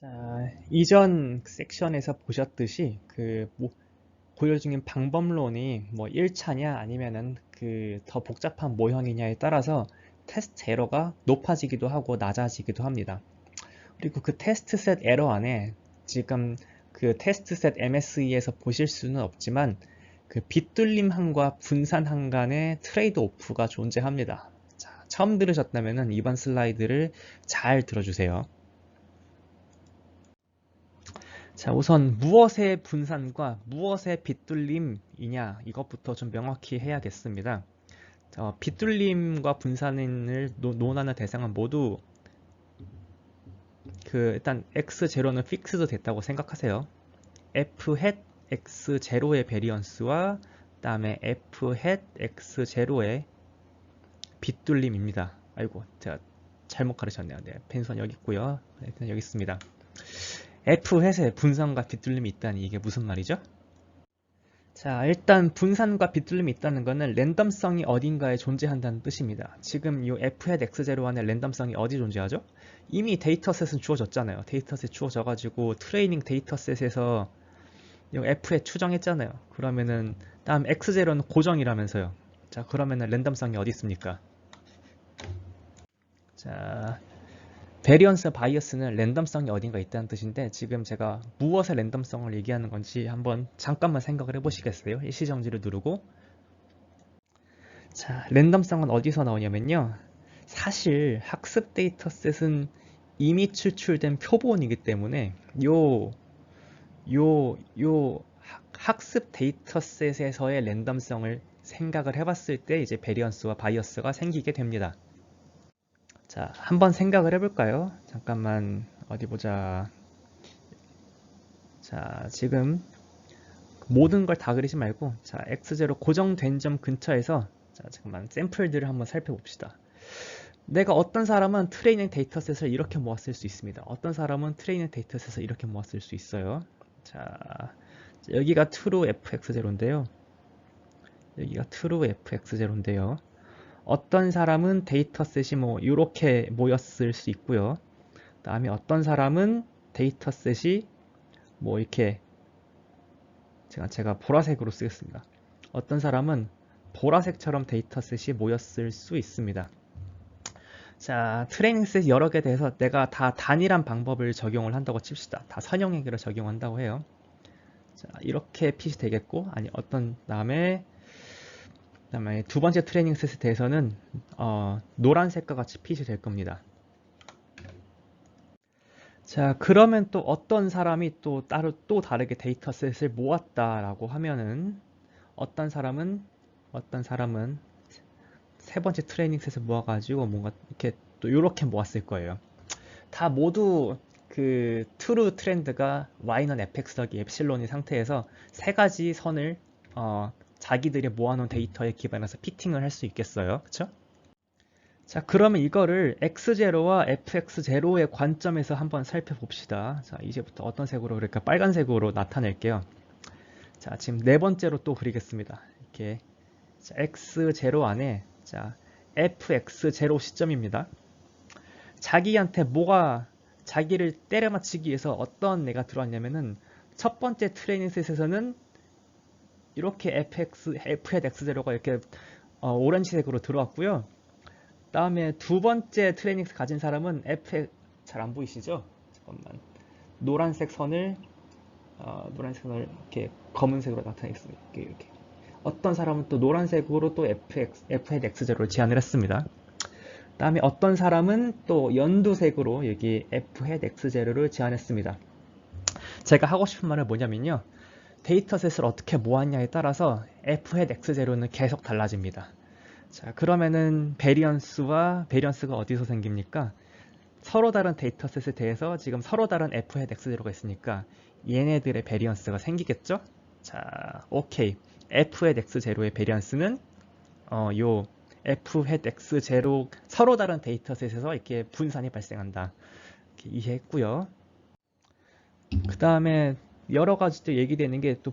자, 이전 섹션에서 보셨듯이 고려 중인 방법론이 1차냐 아니면은 더 복잡한 모형이냐에 따라서 테스트 에러가 높아지기도 하고 낮아지기도 합니다. 그리고 그 테스트 셋 에러 안에 지금 그 테스트 셋 MSE에서 보실 수는 없지만 그 빗뚫림항과 분산항 간의 트레이드 오프가 존재합니다. 자, 처음 들으셨다면은 이번 슬라이드를 잘 들어주세요. 자, 우선 무엇의 분산과 무엇의 빗뚫림이냐 이것부터 좀 명확히 해야겠습니다. 빗뚫림과 분산을 논하는 대상은 모두 일단 x0는 픽스드 됐다고 생각하세요. f hat x0의 베리언스와 그다음에 f hat x0의 빗뚫림입니다. 아이고, 제가 잘못 가르쳤네요. 네, 펜선 여기 있고요. 일단 여기 있습니다. f hat의 분산과 빗뚫림이 있다니 이게 무슨 말이죠? 자, 일단 분산과 빗뚫림이 있다는 것은 랜덤성이 어딘가에 존재한다는 뜻입니다. 지금 이 f x0 안에 랜덤성이 어디 존재하죠? 이미 데이터셋은 주어졌잖아요. 데이터셋 주어져가지고 트레이닝 데이터셋에서 이 f 추정했잖아요. 그러면은 다음 x0는 고정이라면서요. 자, 그러면은 랜덤성이 어디 있습니까? 자, 베리언스 바이어스는 랜덤성이 어딘가 있다는 뜻인데 지금 제가 무엇의 랜덤성을 얘기하는 건지 한번 잠깐만 생각을 해보시겠어요? 일시정지를 누르고. 자, 랜덤성은 어디서 나오냐면요. 사실 학습 데이터셋은 이미 추출된 표본이기 때문에 요 학습 데이터셋에서의 랜덤성을 생각을 해봤을 때 이제 베리언스와 바이어스가 생기게 됩니다. 자, 한번 생각을 해볼까요? 잠깐만 어디 보자. 자, 지금 모든 걸 다 그리지 말고 자, x0 고정된 점 근처에서 자, 잠깐만 샘플들을 한번 살펴봅시다. 내가 어떤 사람은 트레이닝 데이터셋을 이렇게 모았을 수 있습니다. 어떤 사람은 트레이닝 데이터셋을 이렇게 모았을 수 있어요. 자, 여기가 true fx0인데요. 여기가 true fx0인데요. 어떤 사람은 데이터셋이 이렇게 모였을 수 있고요. 다음에 어떤 사람은 데이터셋이 이렇게 제가 보라색으로 쓰겠습니다. 어떤 사람은 보라색처럼 데이터셋이 모였을 수 있습니다. 자, 트레이닝셋 여러 개 대해서 내가 다 단일한 방법을 적용을 한다고 칩시다. 다 선형해결을 적용한다고 해요. 자, 이렇게 핏이 되겠고, 아니 그다음에 두 번째 트레이닝셋에 대해서는 노란색과 같이 핏이 될 겁니다. 자, 그러면 또 어떤 사람이 또 다르게 데이터셋을 모았다라고 하면은 어떤 사람은 세 번째 트레이닝 셋을 모아가지고 뭔가 이렇게 또 이렇게 모았을 거예요. 다 모두 그 트루 트렌드가 y는 fx 더하기 엡실론의 상태에서 세 가지 선을 자기들이 모아놓은 데이터에 기반해서 피팅을 할 수 있겠어요. 그쵸? 자, 그러면 이거를 x0와 fx0의 관점에서 한번 살펴봅시다. 자, 이제부터 어떤 색으로 그럴까? 빨간색으로 나타낼게요. 자, 지금 네 번째로 또 그리겠습니다. 이렇게 자, x0 안에 자, fx0 시점입니다. 자기한테 자기를 때려 맞추기 위해서 어떤 애가 들어왔냐면은 첫 번째 트레이닝 셋에서는 이렇게 f(x0가 이렇게 오렌지색으로 들어왔고요. 다음에 두 번째 트레이닝 가진 사람은 잘 안 보이시죠? 잠깐만. 노란색 선을 이렇게 검은색으로 나타내겠습니다. 이렇게. 어떤 사람은 또 노란색으로 또 f(x0를 제안을 했습니다. 다음에 어떤 사람은 또 연두색으로 여기 f(x0를 제안했습니다. 제가 하고 싶은 말은 뭐냐면요. 데이터셋을 어떻게 모았냐에 따라서 f(x0는 계속 달라집니다. 자, 그러면은 베리언스가 어디서 생깁니까? 서로 다른 데이터셋에 대해서 지금 서로 다른 f(x0가 있으니까 얘네들의 베리언스가 생기겠죠? 자, 오케이. f(x0의 베리언스는 요 f(x0) 서로 다른 데이터셋에서 이렇게 분산이 발생한다. 이렇게 이해했고요. 그 다음에 여러 가지 또 얘기되는 게 또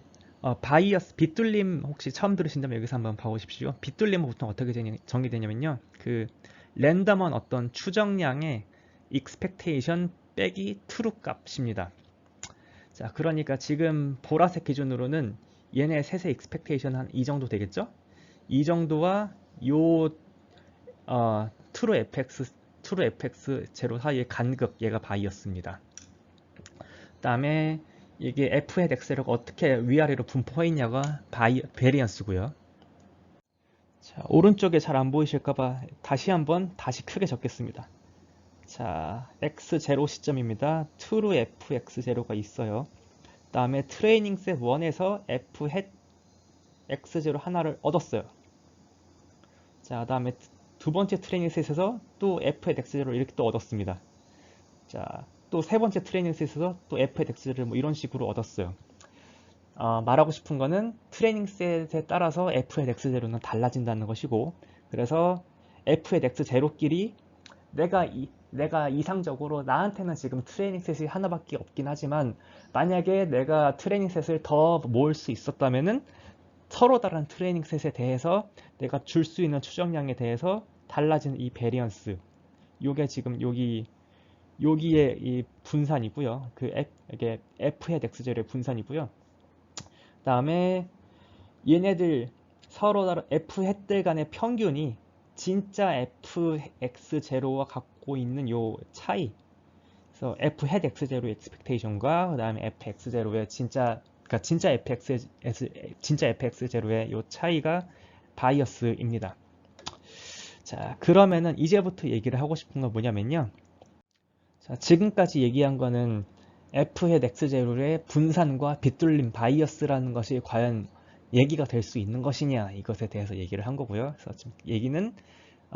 바이어스, 빗뚫림 혹시 처음 들으신다면 여기서 한번 봐보십시오. 빗뚫림은 보통 어떻게 정의되냐면요. 랜덤한 어떤 추정량의 expectation 빼기 true 값입니다. 자, 그러니까 지금 보라색 기준으로는 얘네 셋의 expectation 한 이 정도 되겠죠? 이 정도와 요 true fx 제로 사이의 간극, 얘가 바이어스입니다. 다음에 이게 f의 x를 어떻게 위아래로 분포해 있냐가 베리언스고요. 자, 오른쪽에 잘 안 보이실까봐 다시 크게 적겠습니다. 자, x0 시점입니다. true fx0가 있어요. 다음에 트레이닝 셋 1에서 f hat x0 하나를 얻었어요. 자, 다음에 두 번째 트레이닝 셋에서 또 f hat x0를 이렇게 또 얻었습니다. 자, 또 세 번째 트레이닝 셋에서 또 f hat x를 뭐 이런 식으로 얻었어요. 말하고 싶은 거는 트레이닝 셋에 따라서 f hat x0는 달라진다는 것이고, 그래서 f hat x0끼리 내가 이상적으로 나한테는 지금 트레이닝 셋이 하나밖에 없긴 하지만, 만약에 내가 트레이닝 셋을 더 모을 수 있었다면은 서로 다른 트레이닝 셋에 대해서 내가 줄 수 있는 추정량에 대해서 달라진 이 베리언스, 요게 지금 여기에 이 분산이고요. 이게 f hat x0의 분산이고요. 다음에 얘네들 서로 다른 f hat들 간의 평균이 진짜 fx0와 갖고 있는 요 차이, 그래서 f hat x0의 expectation과 그 다음에 fx0의 그러니까 진짜 fx0의 요 차이가 바이어스입니다. 자, 그러면은 이제부터 얘기를 하고 싶은 건 뭐냐면요. 자, 지금까지 얘기한 거는 f hat x0의 분산과 빗돌림 바이어스라는 것이 과연 얘기가 될 수 있는 것이냐, 이것에 대해서 얘기를 한 거고요. 그래서 지금 얘기는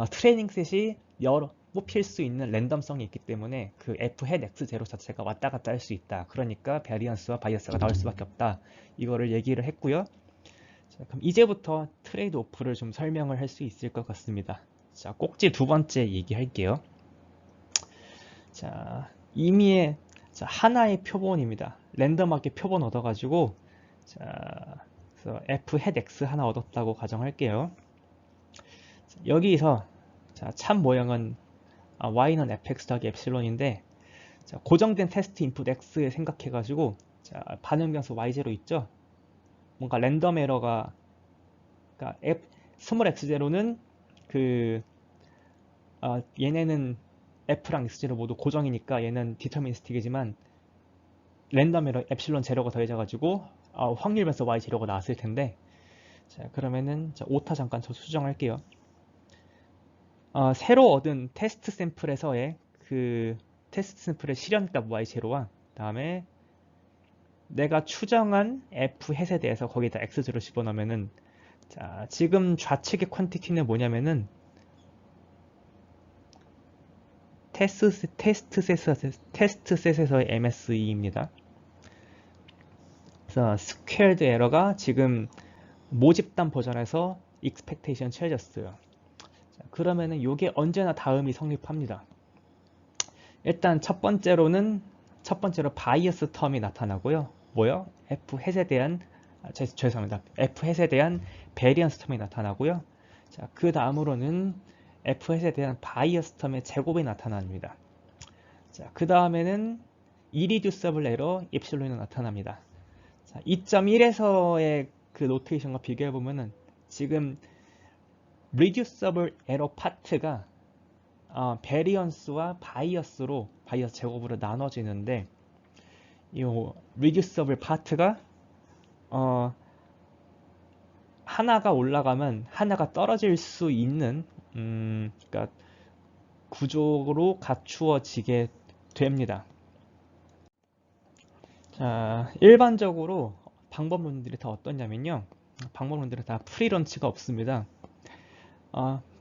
트레이닝 셋이 여러 뽑힐 수 있는 랜덤성이 있기 때문에 그 f hat x0 자체가 왔다 갔다 할 수 있다. 그러니까 베리언스와 바이어스가 나올 수밖에 없다. 이거를 얘기를 했고요. 자, 그럼 이제부터 트레이드 오프를 좀 설명을 할 수 있을 것 같습니다. 자, 꼭지 두 번째 얘기할게요. 자, 임의의 하나의 표본입니다. 랜덤하게 표본 얻어가지고, 자, 그래서 f hat x 하나 얻었다고 가정할게요. 자, 여기서 참 모양은 y는 fx 더하기 엡실론인데, 자, 고정된 테스트 인풋 x에 생각해가지고, 자, 반응 변수 y0 있죠? 뭔가 랜덤 에러가, 그러니까 스몰 x0는 얘네는 f랑 x0 모두 고정이니까 얘는 디터미니스틱이지만 랜덤 에러 엡실론 제로가 더해져가지고 확률 변수 y 제로가 나왔을 텐데, 자, 그러면은 오타 잠깐 저 수정할게요. 새로 얻은 테스트 샘플에서의 그 테스트 샘플의 실현값 y 제로와 다음에 내가 추정한 f 햇에 대해서 거기다 x0 집어넣으면은, 자, 지금 좌측의 퀀티티는 뭐냐면은 테스트 셋에서의 MSE입니다. 그래서 스퀘어드 에러가 지금 모집단 버전에서 익스펙테이션 채워졌어요. 자, 그러면은 이게 언제나 다음이 성립합니다. 일단 첫 번째로 바이어스 텀이 나타나고요. 뭐요? F 햇에 대한 죄송합니다. F 햇에 대한 베리언스 텀이 나타나고요. 자, 그 다음으로는 F 햇에 대한 바이어스 텀의 제곱이 나타납니다. 자, 그 다음에는 irreducible error 입실론이 나타납니다. 자, 2.1에서의 그 노테이션과 비교해 보면은 지금 reducible error 파트가 베리언스와 바이어스 제곱으로 나눠지는데, 이 reducible 파트가 하나가 올라가면 하나가 떨어질 수 있는 그러니까 구조로 갖추어지게 됩니다. 자, 일반적으로 방법론들이 다 어떠냐면요. 방법론들은 다 프리런치가 없습니다.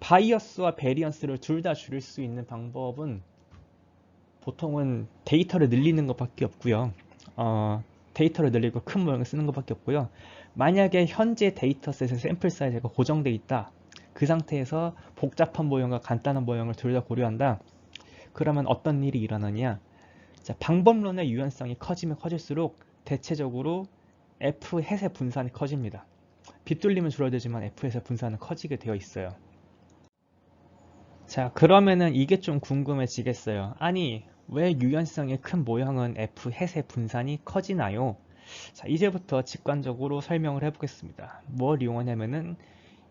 바이어스와 베리언스를 둘 다 줄일 수 있는 방법은 보통은 데이터를 늘리는 것밖에 없고요. 데이터를 늘리고 큰 모형을 쓰는 것밖에 없고요. 만약에 현재 데이터셋의 샘플 사이즈가 고정되어 있다. 그 상태에서 복잡한 모형과 간단한 모형을 둘 다 고려한다. 그러면 어떤 일이 일어나냐? 자, 방법론의 유연성이 커지면 커질수록 대체적으로 F 햇의 분산이 커집니다. 빗돌림은 줄어들지만 F 햇의 분산은 커지게 되어 있어요. 자, 그러면은 이게 좀 궁금해지겠어요. 아니, 왜 유연성의 큰 모형은 F 햇의 분산이 커지나요? 자, 이제부터 직관적으로 설명을 해보겠습니다. 뭘 이용하냐면은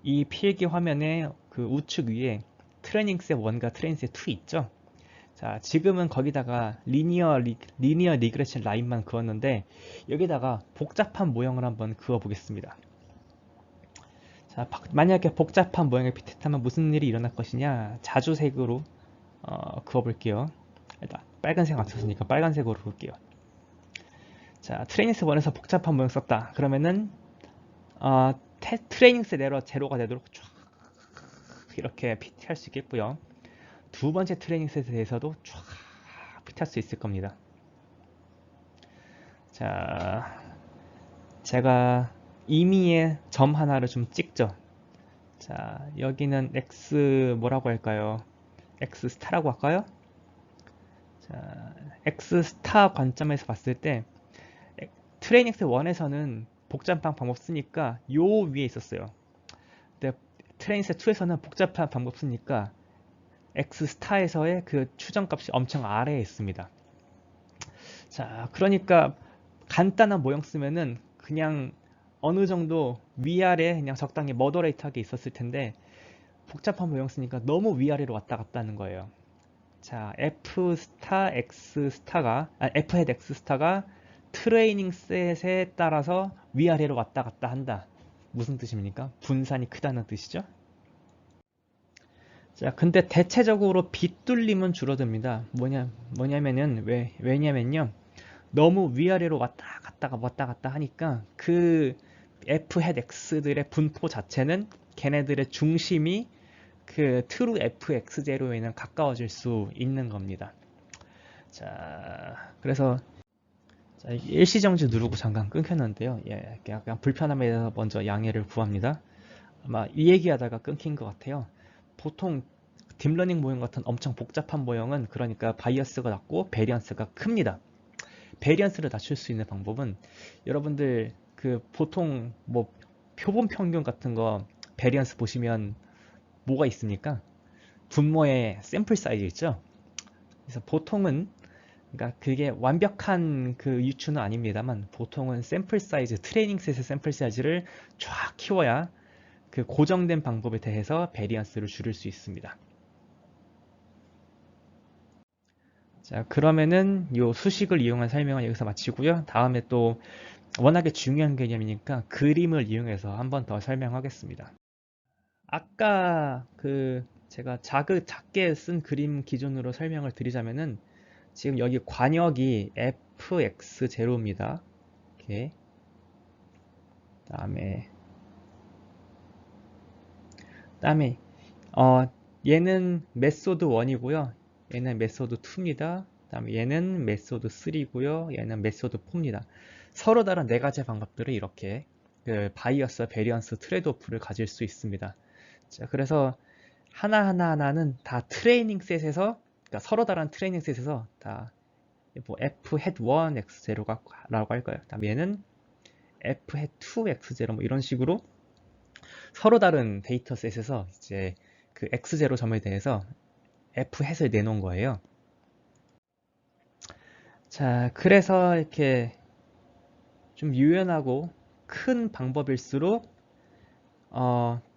이 필기 화면에 그 우측 위에 트레이닝 셋 1과 트레이닝 셋 2 있죠? 자, 지금은 거기다가 리니어 리그레션 라인만 그었는데 여기다가 복잡한 모형을 한번 그어 보겠습니다. 자, 만약에 복잡한 모형을 피트하면 무슨 일이 일어날 것이냐? 자주색으로 그어 볼게요. 일단 빨간색 맞췄으니까 빨간색으로 그을게요. 자, 트레이닝스 1에서 복잡한 모형 썼다. 그러면은 트레이닝스 내로 제로가 되도록 쫙 이렇게 PT할 수 있겠고요. 두 번째 트레이닝 셋에 대해서도 쫙 PT할 수 있을 겁니다. 자, 제가 임의의 점 하나를 좀 찍죠. 자, 여기는 X 뭐라고 할까요? X 스타라고 할까요? 자, X 스타 관점에서 봤을 때 트레이닝 셋 1에서는 복잡한 방법 쓰니까 요 위에 있었어요. 근데 트레이닝 셋 2에서는 복잡한 방법 쓰니까 X 스타에서의 그 추정값이 엄청 아래에 있습니다. 자, 그러니까 간단한 모형 쓰면은 그냥 어느 정도 위아래 그냥 적당히 머더레이트하게 있었을 텐데 복잡한 모형 쓰니까 너무 위아래로 왔다 갔다 하는 거예요. 자, F 스타 X 스타가 F 헤드 X 스타가 트레이닝 셋에 따라서 위아래로 왔다 갔다 한다. 무슨 뜻입니까? 분산이 크다는 뜻이죠. 자, 근데 대체적으로 빗뚫림은 줄어듭니다. 뭐냐면은 왜냐면요. 너무 위아래로 왔다 갔다 하니까 그 F 헤드 X들의 분포 자체는 걔네들의 중심이 그 트루 FX0에는 가까워질 수 있는 겁니다. 자, 그래서 자, 일시정지 누르고 잠깐 끊겼는데요. 예, 약간 불편함에 대해서 먼저 양해를 구합니다. 아마 이 얘기하다가 끊긴 것 같아요. 보통 딥러닝 모형 같은 엄청 복잡한 모형은 그러니까 바이어스가 낮고 베리언스가 큽니다. 베리언스를 낮출 수 있는 방법은 여러분들 그 보통 뭐 표본 평균 같은 거 베리언스 보시면 뭐가 있습니까? 분모의 샘플 사이즈 있죠? 그래서 보통은 그러니까 그게 완벽한 그 유추는 아닙니다만 보통은 샘플 사이즈, 트레이닝 셋의 샘플 사이즈를 쫙 키워야 그 고정된 방법에 대해서 베리언스를 줄일 수 있습니다. 자, 그러면은 요 수식을 이용한 설명은 여기서 마치고요. 다음에 또 워낙에 중요한 개념이니까 그림을 이용해서 한번 더 설명하겠습니다. 아까 그 제가 작게 쓴 그림 기준으로 설명을 드리자면은 지금 여기 관역이 fx0입니다. 이렇게 다음에 다음에 얘는 메소드 1이고요. 얘는 메소드 2입니다. 다음에 얘는 메소드 3고요. 얘는 메소드 4입니다. 서로 다른 네 가지 방법들을 이렇게 그 바이어스, 베리언스, 트레이드오프를 가질 수 있습니다. 자, 그래서 하나는 다 트레이닝 셋에서 그러니까 서로 다른 트레이닝 셋에서 다 뭐 f head 1 x0라고 할까요? 다음에 얘는 f head 2 x0 뭐 이런 식으로 서로 다른 데이터 셋에서 이제 그 x0 점에 대해서 f head을 내놓은 거예요. 자, 그래서 이렇게 좀 유연하고 큰 방법일수록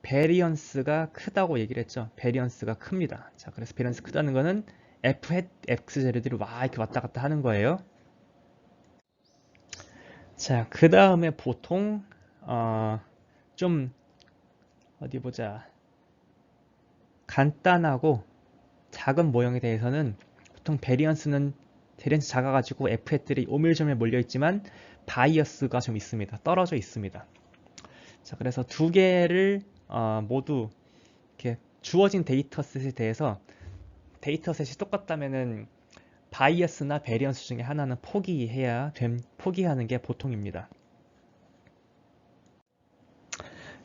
베리언스가 크다고 얘기를 했죠. 베리언스가 큽니다. 자, 그래서 베리언스 크다는 거는 f hat x 제로들이 와 이렇게 왔다 갔다 하는 거예요. 자, 그 다음에 보통 좀 어디 보자. 간단하고 작은 모형에 대해서는 보통 베리언스는 베리언스 작아가지고 f hat들이 오밀조밀 몰려 있지만 바이어스가 좀 있습니다. 떨어져 있습니다. 자, 그래서 두 개를 모두 이렇게 주어진 데이터셋에 대해서 데이터셋이 똑같다면은 바이어스나 베리언스 중에 하나는 포기하는 게 보통입니다.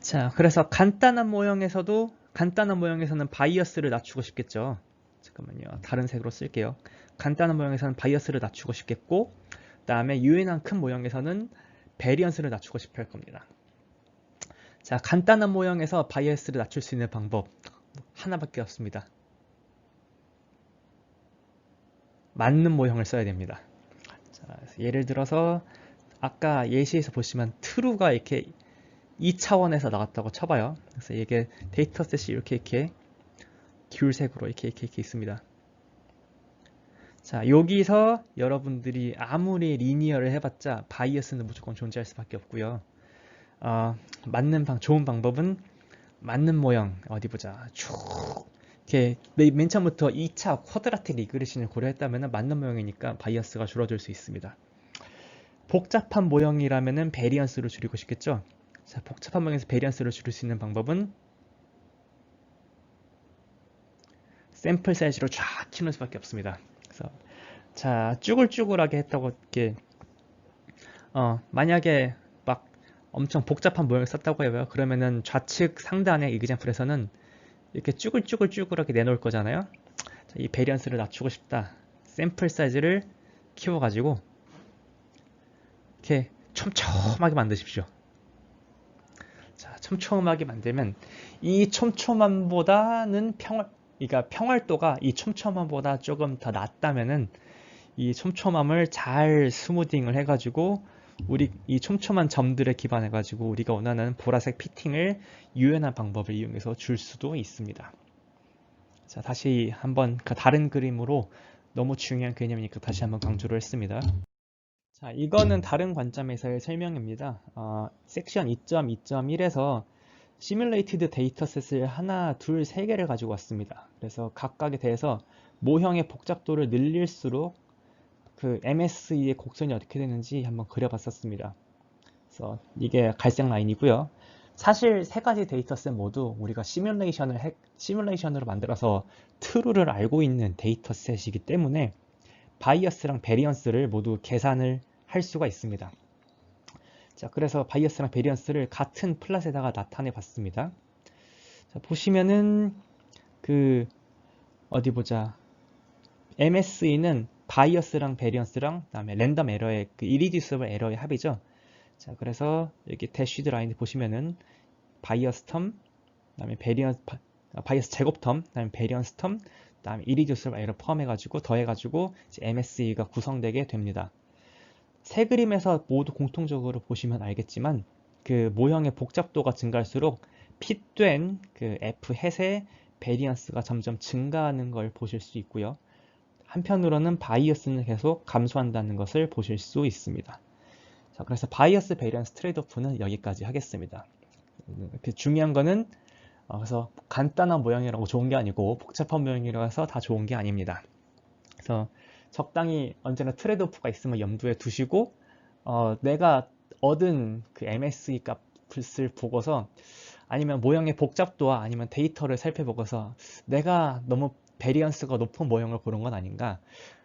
자, 그래서 간단한 모형에서는 바이어스를 낮추고 싶겠죠. 잠깐만요. 다른 색으로 쓸게요. 간단한 모형에서는 바이어스를 낮추고 싶겠고, 그다음에 유연한 큰 모형에서는 베리언스를 낮추고 싶어 할 겁니다. 자, 간단한 모형에서 바이어스를 낮출 수 있는 방법 하나밖에 없습니다. 맞는 모형을 써야 됩니다. 자, 예를 들어서 아까 예시에서 보시면 true가 이렇게 2차원에서 나왔다고 쳐봐요. 그래서 이게 데이터셋이 이렇게 귤색으로 이렇게 있습니다. 자, 여기서 여러분들이 아무리 리니어를 해봤자 바이어스는 무조건 존재할 수밖에 없고요. 좋은 방법은 맞는 모형 어디 보자. 쭉 이렇게 맨 처음부터 2차 쿼드라틱 리그레션을 고려했다면 맞는 모형이니까 바이어스가 줄어들 수 있습니다. 복잡한 모형이라면 베리언스를 줄이고 싶겠죠. 자, 복잡한 모형에서 베리언스를 줄일 수 있는 방법은 샘플 사이즈로 쫙 키우는 수밖에 없습니다. 그래서 자, 쭈글쭈글하게 했다고 이렇게 만약에 막 엄청 복잡한 모형을 썼다고 해요. 그러면은 좌측 상단의 이그젬플에서는 이렇게 쭈글쭈글하게 내놓을 거잖아요. 자, 이 베리언스를 낮추고 싶다. 샘플 사이즈를 키워가지고 이렇게 촘촘하게 만드십시오. 자, 촘촘하게 만들면 이 촘촘함보다는 그러니까 평활도가 이 촘촘함보다 조금 더 낮다면은 이 촘촘함을 잘 스무딩을 해가지고 우리 이 촘촘한 점들에 기반해가지고 우리가 원하는 보라색 피팅을 유연한 방법을 이용해서 줄 수도 있습니다. 자, 다시 한번 다른 그림으로 너무 중요한 개념이니까 다시 한번 강조를 했습니다. 자, 이거는 다른 관점에서의 설명입니다. 섹션 2.2.1에서 시뮬레이티드 데이터셋을 하나, 둘, 세 개를 가지고 왔습니다. 그래서 각각에 대해서 모형의 복잡도를 늘릴수록 그 MSE의 곡선이 어떻게 되는지 한번 그려봤었습니다. 그래서 이게 갈색 라인이고요. 사실 세 가지 데이터셋 모두 우리가 시뮬레이션으로 만들어서 true를 알고 있는 데이터셋이기 때문에 바이어스랑 베리언스를 모두 계산을 할 수가 있습니다. 자, 그래서 바이어스랑 베리언스를 같은 플랫에다가 나타내 봤습니다. 자, 보시면은 어디 보자. MSE는 바이어스랑 베리언스랑 그다음에 랜덤 에러의 irreducible 에러의 합이죠. 자, 그래서 여기 대쉬드 라인을 보시면은 바이어스 텀, 그다음에 바이어스 제곱 텀, 그다음에 베리언스 텀, 그다음에 irreducible 에러 포함해가지고 더해가지고 MSE가 구성되게 됩니다. 세 그림에서 모두 공통적으로 보시면 알겠지만 그 모형의 복잡도가 증가할수록 핏된 그 F 햇의 베리언스가 점점 증가하는 걸 보실 수 있고요. 한편으로는 바이어스는 계속 감소한다는 것을 보실 수 있습니다. 자, 그래서 바이어스 베리언스 트레이드오프는 여기까지 하겠습니다. 중요한 거는 그래서 간단한 모형이라고 좋은 게 아니고 복잡한 모형이라서 다 좋은 게 아닙니다. 그래서 적당히 언제나 트레이드오프가 있으면 염두에 두시고 내가 얻은 그 MSE 값을 보고서 아니면 모형의 복잡도와 아니면 데이터를 살펴보고서 내가 너무 베리언스가 높은 모형을 고른 건 아닌가,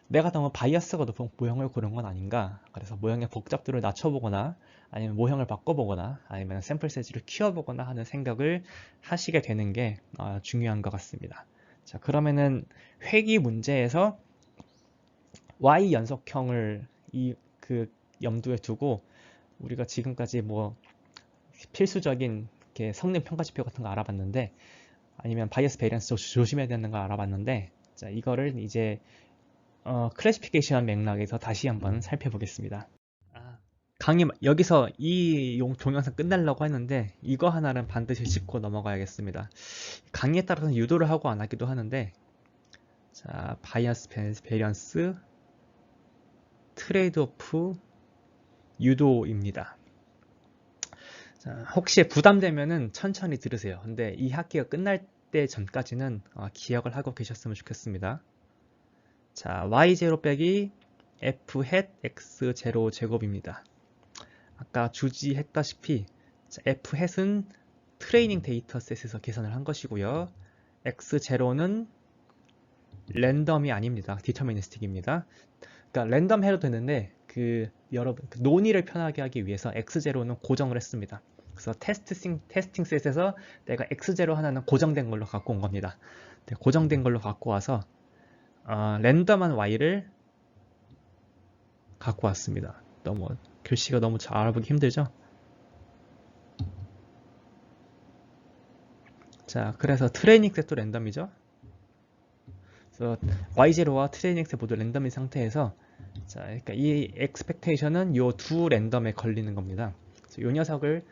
내가 너무 바이어스가 높은 모형을 고른 건 아닌가. 그래서 모형의 복잡도를 낮춰보거나 아니면 모형을 바꿔보거나 아니면 샘플 사이즈를 키워보거나 하는 생각을 하시게 되는 게 중요한 것 같습니다. 자, 그러면은 회귀 문제에서 Y 연속형을 염두에 두고 우리가 지금까지 뭐 필수적인 이렇게 성능 평가지표 같은 거 알아봤는데, 아니면 바이어스 베리언스 조심해야 되는 거 알아봤는데, 자, 이거를 이제 클래시피케이션 맥락에서 다시 한번 살펴보겠습니다. 여기서 이 동영상 끝내려고 했는데 이거 하나는 반드시 짚고 넘어가야겠습니다. 강의에 따라서는 유도를 하고 안 하기도 하는데, 자, 바이어스 베리언스 트레이드오프 유도입니다. 자, 혹시 부담되면은 천천히 들으세요. 근데 이 학기가 끝날 때 전까지는 기억을 하고 계셨으면 좋겠습니다. 자, y0 빼기 f hat x0 제곱입니다. 아까 주지했다시피 f hat은 트레이닝 데이터셋에서 계산을 한 것이고요. x0는 랜덤이 아닙니다. 디터미니스틱입니다. 그러니까 랜덤 해도 되는데 여러분 논의를 편하게 하기 위해서 x0는 고정을 했습니다. 그래서 테스팅 셋에서 내가 x0 하나는 고정된 걸로 갖고 온 겁니다. 고정된 걸로 갖고 와서 랜덤한 y를 갖고 왔습니다. 너무 글씨가 너무 잘 알아보기 힘들죠? 자, 그래서 트레이닝 셋도 랜덤이죠. 그래서 y0와 트레이닝 엑스 모두 랜덤인 상태에서 자, 그러니까 이 expectation은 요 두 랜덤에 걸리는 겁니다. 그래서 요 녀석을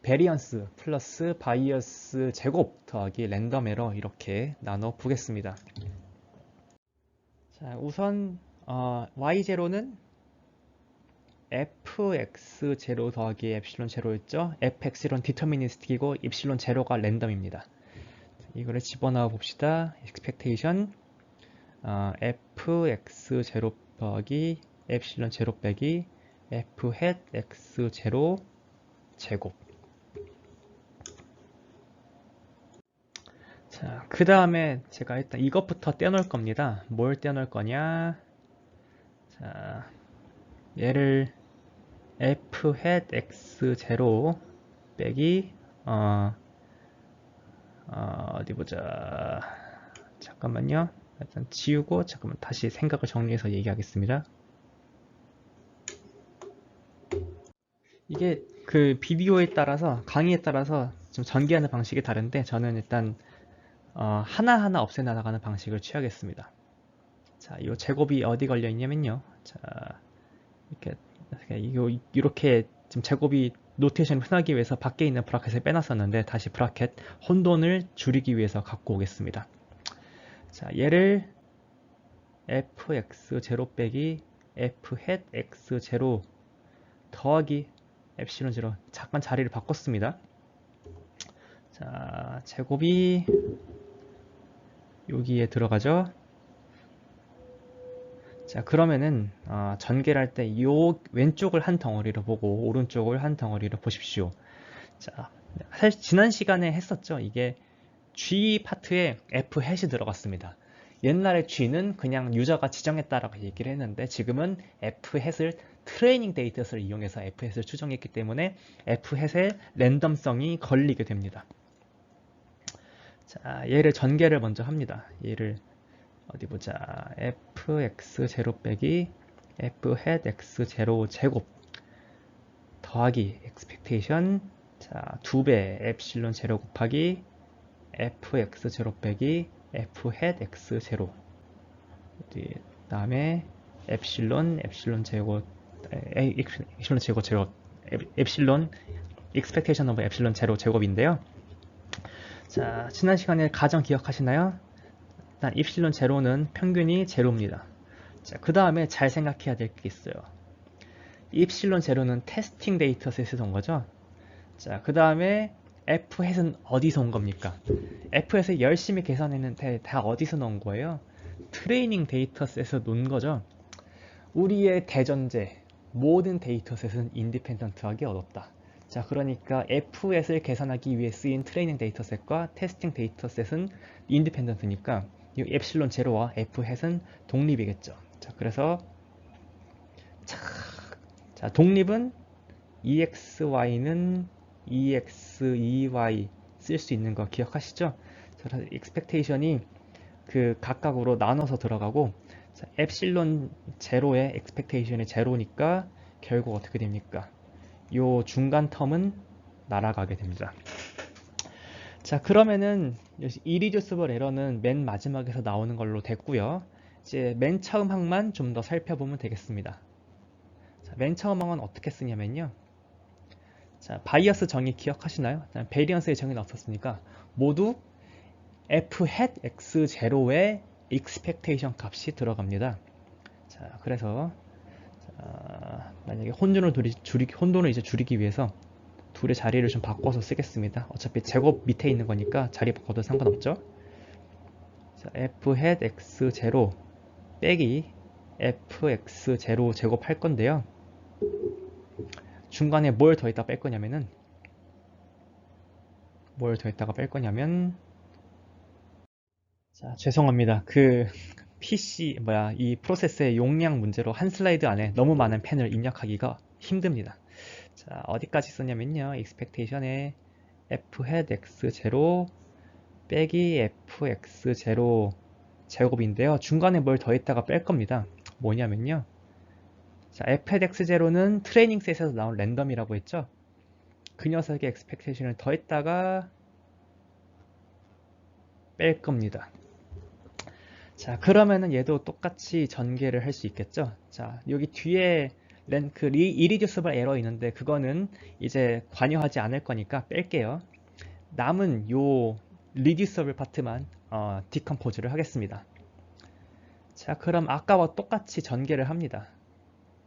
베리언스 플러스 바이어스 제곱 더하기 랜덤 에러 이렇게 나눠 보겠습니다. 자, 우선 y0는 fx0 더하기 엡실론 제로였죠. fx는 디터미니스틱이고 입실론 제로가 랜덤입니다. 이거를 집어넣어 봅시다. expectation fx0 더하기 엡실론 제로 빼기 f hat x0 제곱. 자, 그 다음에 제가 일단 이것부터 떼어놓을 겁니다. 뭘 떼어놓을 거냐? 자, 얘를 f hat x0 빼기 어디 보자. 잠깐만요. 일단 지우고 잠깐만 다시 생각을 정리해서 얘기하겠습니다. 이게 그 비디오에 따라서 강의에 따라서 좀 전개하는 방식이 다른데 저는 일단 하나하나 없애나가는 방식을 취하겠습니다. 자, 이 제곱이 어디 걸려 있냐면요. 자, 이렇게 지금 제곱이 노테이션을 흔하기 위해서 밖에 있는 브라켓을 빼놨었는데 다시 브라켓 혼돈을 줄이기 위해서 갖고 오겠습니다. 자, 얘를 fx0 빼기 f hat x0 더하기 엡실론 0 잠깐 자리를 바꿨습니다. 자, 제곱이 여기에 들어가죠. 자, 그러면은 전개를 할 때 이 왼쪽을 한 덩어리로 보고 오른쪽을 한 덩어리로 보십시오. 자, 사실 지난 시간에 했었죠. 이게 G 파트에 F 햇이 들어갔습니다. 옛날에 G는 그냥 유저가 지정했다라고 얘기를 했는데 지금은 F 햇을 트레이닝 데이터를 이용해서 F 햇을 추정했기 때문에 F 햇의 랜덤성이 걸리게 됩니다. 자, 얘를 전개를 먼저 합니다. 얘를 어디 보자. fx0 빼기 f hat x0 제곱 더하기 expectation 자, 2배 엡실론 0 곱하기 fx0 빼기 f hat x0 다음에 엡실론 제곱 엡실론 제곱 엡실론 expectation of 엡실론 0 제곱인데요. 자, 지난 시간에 가정 기억하시나요? 일단 입실론 제로는 평균이 제로입니다. 자, 그 다음에 잘 생각해야 될 게 있어요. 입실론 제로는 테스팅 데이터셋에서 온 거죠. 자, 그 다음에 F햇은 어디서 온 겁니까? F햇을 열심히 계산했는데 다 어디서 넣은 거예요? 트레이닝 데이터셋에서 놓은 거죠. 우리의 대전제 모든 데이터셋은 인디펜던트하기 어렵다. 자, 그러니까 F햇을 계산하기 위해 쓰인 트레이닝 데이터셋과 테스팅 데이터셋은 인디펜던트니까 이 엡실론 제로와 F햇은 독립이겠죠. 자, 그래서 자, 독립은 EXY는 EX2Y 쓸 수 있는 거 기억하시죠? 그래서 expectation이 그 각각으로 나눠서 들어가고 자, 엡실론 제로의 expectation이 제로니까 결국 어떻게 됩니까? 요 중간 텀은 날아가게 됩니다. 자, 그러면은 irreducible error는 맨 마지막에서 나오는 걸로 됐고요. 이제 맨 처음 항만 좀 더 살펴보면 되겠습니다. 자, 맨 처음 항은 어떻게 쓰냐면요. 자, 바이어스 정의 기억하시나요? 베리언스의 정의는 없었으니까 모두 f hat x0의 expectation 값이 들어갑니다. 자, 그래서 만약에 혼돈을 이제 줄이기 위해서 둘의 자리를 좀 바꿔서 쓰겠습니다. 어차피 제곱 밑에 있는 거니까 자리 바꿔도 상관없죠. 자, f hat x0 빼기 fx0 제곱할 건데요. 중간에 뭘 더했다 뺄 거냐면은 자, 죄송합니다. 그 PC 이 프로세스의 용량 문제로 한 슬라이드 안에 너무 많은 펜을 입력하기가 힘듭니다. 자, 어디까지 썼냐면요. expectation에 f hat x0 빼기 fx0 제곱인데요. 중간에 뭘 더했다가 뺄 겁니다. 뭐냐면요. 자, f hat x0는 트레이닝 셋에서 나온 랜덤이라고 했죠. 그 녀석의 expectation을 더했다가 뺄 겁니다. 자, 그러면은 얘도 똑같이 전개를 할 수 있겠죠. 자, 여기 뒤에 irreducible error 있는데 그거는 이제 관여하지 않을 거니까 뺄게요. 남은 요 reducible 파트만 decompose를 하겠습니다. 자, 그럼 아까와 똑같이 전개를 합니다.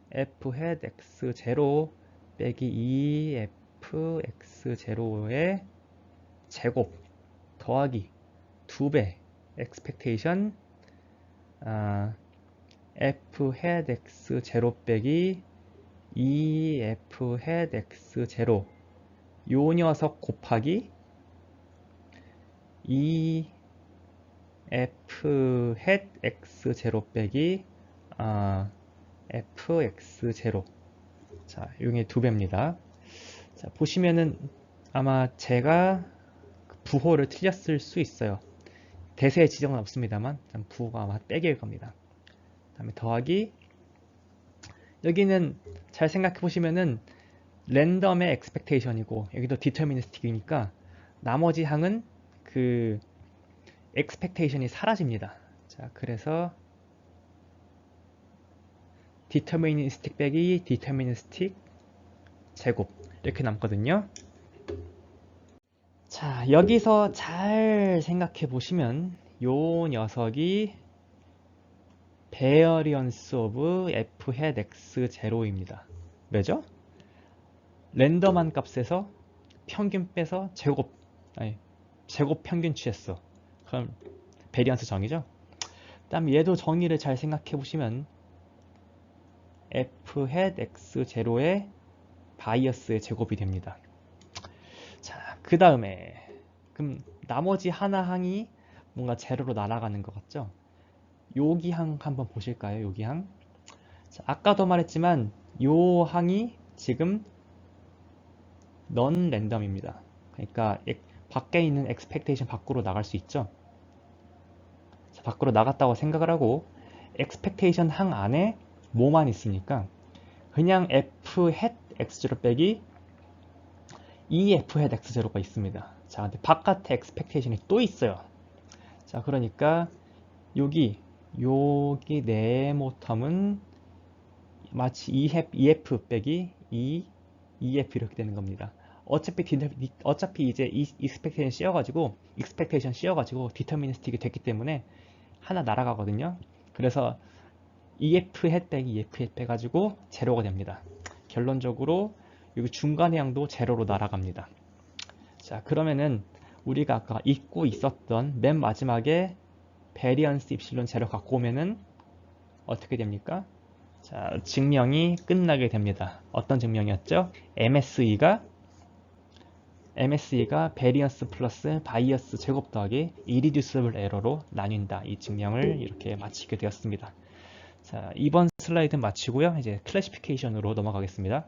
f hat x0 빼기 2f x0의 제곱 더하기 2배 expectation f hat x0 빼기 2f hat x0 요 녀석 곱하기 2f hat x0 빼기 fx0. 자, 용의 2배입니다. 자, 보시면은 아마 제가 부호를 틀렸을 수 있어요. 대세의 지정은 없습니다만 부호가 아마 빼기일 겁니다. 다음에 더하기 여기는 잘 생각해 보시면은 랜덤의 expectation이고 여기도 deterministic이니까 나머지 항은 그 expectation이 사라집니다. 자, 그래서 deterministic 빼기 deterministic 제곱 이렇게 남거든요. 자, 여기서 잘 생각해 보시면 요 녀석이 variance of f hat x0입니다. 왜죠? 랜덤한 값에서 평균 빼서 제곱 평균 취했어. 그럼 베리언스 정의죠. 그다음 얘도 정의를 잘 생각해 보시면 f hat x0의 바이어스의 제곱이 됩니다. 자, 그 다음에 그럼 나머지 하나 항이 뭔가 제로로 날아가는 것 같죠? 여기 항 한번 보실까요? 여기 항. 자, 아까도 말했지만 요 항이 지금 넌 랜덤입니다. 그러니까 밖에 있는 expectation 밖으로 나갈 수 있죠. 자, 밖으로 나갔다고 생각을 하고 expectation 항 안에 뭐만 있으니까 그냥 f hat x0 빼기 2f hat x0가 있습니다. 자, 근데 바깥에 expectation이 또 있어요. 자, 그러니까 여기 네모 텀은 마치 2f 빼기 2f 이렇게 되는 겁니다. 어차피 이제 expectation 씌워가지고 deterministic이 됐기 때문에 하나 날아가거든요. 그래서 EF hat 빼기 EF hat 빼가지고 제로가 됩니다. 결론적으로 여기 중간의 항도 제로로 날아갑니다. 자, 그러면은 우리가 아까 잊고 있었던 맨 마지막에 베리언스 입실론 제로 갖고 오면은 어떻게 됩니까? 자, 증명이 끝나게 됩니다. 어떤 증명이었죠? MSE가 베리언스 플러스 바이어스 제곱 더하기 irreducible error로 나뉜다. 이 증명을 이렇게 마치게 되었습니다. 자, 이번 슬라이드 마치고요. 이제 클래시피케이션으로 넘어가겠습니다.